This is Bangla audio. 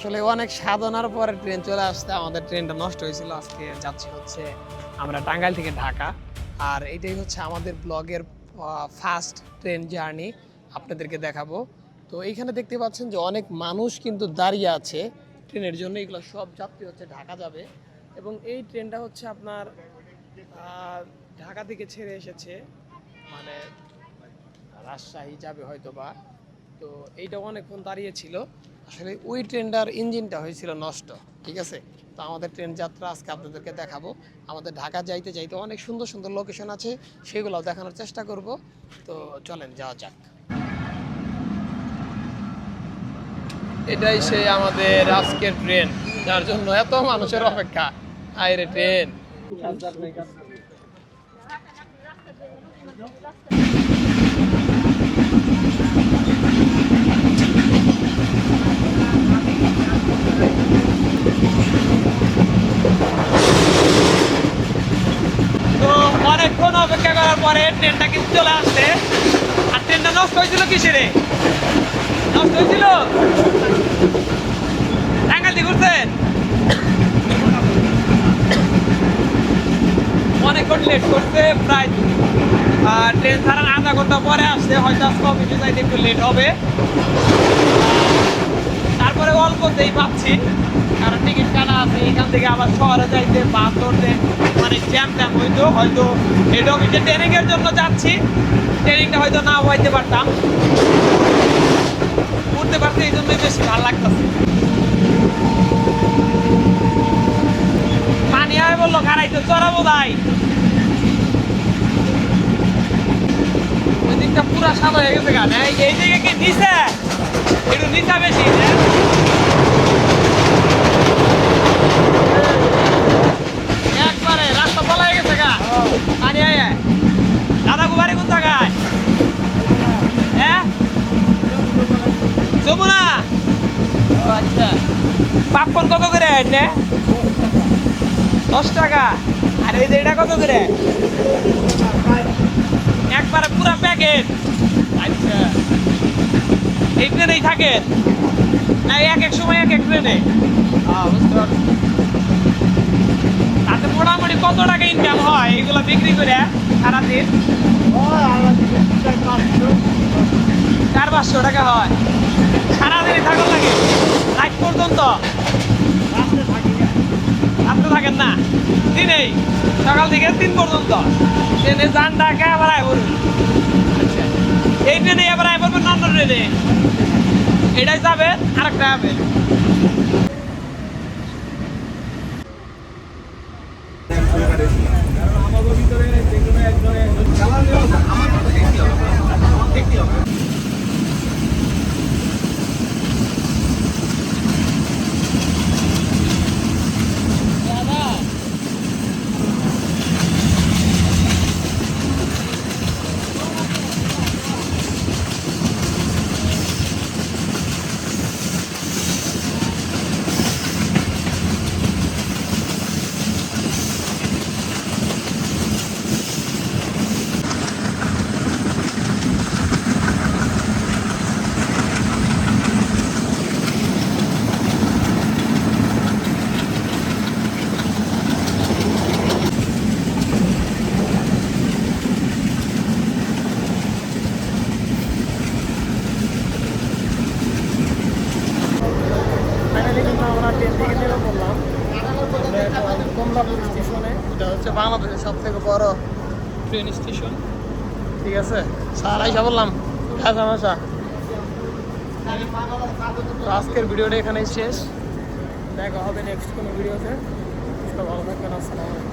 আসলে অনেক সাধনার পরে ট্রেন চলে আসতে আমাদের ট্রেনটা নষ্ট হয়েছিল। আজকে যাচ্ছি হচ্ছে আমরা টাঙ্গাইল থেকে ঢাকা, আর এটাই হচ্ছে আমাদের ব্লগের ফার্স্ট ট্রেন জার্নি আপনাদেরকে দেখাবো। তো এইখানে দেখতে পাচ্ছেন যে অনেক মানুষ কিন্তু দাঁড়িয়ে আছে ট্রেনের জন্য। এগুলো সব যাত্রী হচ্ছে ঢাকা যাবে, এবং এই ট্রেনটা হচ্ছে আপনার ঢাকা থেকে ছেড়ে এসেছে, মানে রাজশাহী যাবে হয়তো বা। তো এইটা অনেকক্ষণ দাঁড়িয়ে ছিল। আসলে ওই ট্রেনটার ইঞ্জিনটা হয়েছিল নষ্ট, ঠিক আছে। তো আমাদের ট্রেন যাত্রা আজকে আপনাদেরকে দেখাবো। আমাদের ঢাকা যাইতে যাইতে অনেক সুন্দর সুন্দর লোকেশন আছে, সেগুলোও দেখানোর চেষ্টা করব। তো চলেন যাওয়া যাক। এটাই সেই আমাদের আজকের ট্রেন, যার জন্য এত মানুষের অপেক্ষা। আইরে ট্রেন, তো অনেকক্ষণ অপেক্ষা করার পরে ট্রেনটা কিন্তু চলে আসছে। আর ট্রেনটা নষ্ট হয়েছিল কিসেরে? নষ্ট হয়েছিল টাঙ্গাইল দিয়ে ঘুরছেন, অনেকক্ষণ লেট করছে। প্রায় ট্রেন ছাড়ার আধা ঘন্টা পরে আসছে, হয়তো আজকে অফিসে যাইতে একটু লেট হবে। তারপরে অল্পতেই পাচ্ছি, কারণ টিকিট কাটা আছে। এখান থেকে আবার শহরে যাইতে বাস ধরতে মানে জ্যাম ট্যাম হয়তো এটা অফিসে ট্রেনিং এর জন্য যাচ্ছি, ট্রেনিংটা হয়তো না হইতে পারতাম, করতে পারতে, এই জন্যই বেশি ভালো লাগতেছে। পানি হয় বললো গাড়াইতে চড়াবো তাই, ওই দিকটা পুরা সাদা হয়ে গেছে গান। এই দিকে কি নিচে একটু নিচা বেশি, একবারে রাস্তা বলা হয়ে গেছে গা পানি আয়। দাদা কুমারি কোন জায়গায়? হ্যাঁ, যমুনা। আচ্ছা, পাপকন কত করে এনে? 10 টাকা। আর এই যে এটা কত করে? একবারে পুরা প্যাকেট। আচ্ছা, এই ট্রেনেই থাকে না? এক এক সময় এক এক ট্রেনে। বুঝতে পারছি। তাতে মোটামুটি কত টাকা ইনকাম হয় এগুলো বিক্রি করে সারাদিন? 400-500 টাকা হয়। সারাদিনই থাকার লাগে রাত পর্যন্ত? আপনি থাকেন না দিনেই, সকাল থেকে 3 পর্যন্ত ট্রেনে যান ঢাকা, আবার আয় করবেন। এই ট্রেনে আবার আয় করবেন অন্য ট্রেনে, এটাই যাবে আরেকটা যাবে। কমলাপুর স্টেশনে, এটা হচ্ছে বাংলাদেশের সব থেকে বড় ট্রেন স্টেশন, ঠিক আছে। সারাই সব বললাম আজকের ভিডিওটা এখানেই শেষ। দেখা হবে নেক্সট কোনো ভিডিওতে। ভালো থাকবেন, আসসালামু আলাইকুম।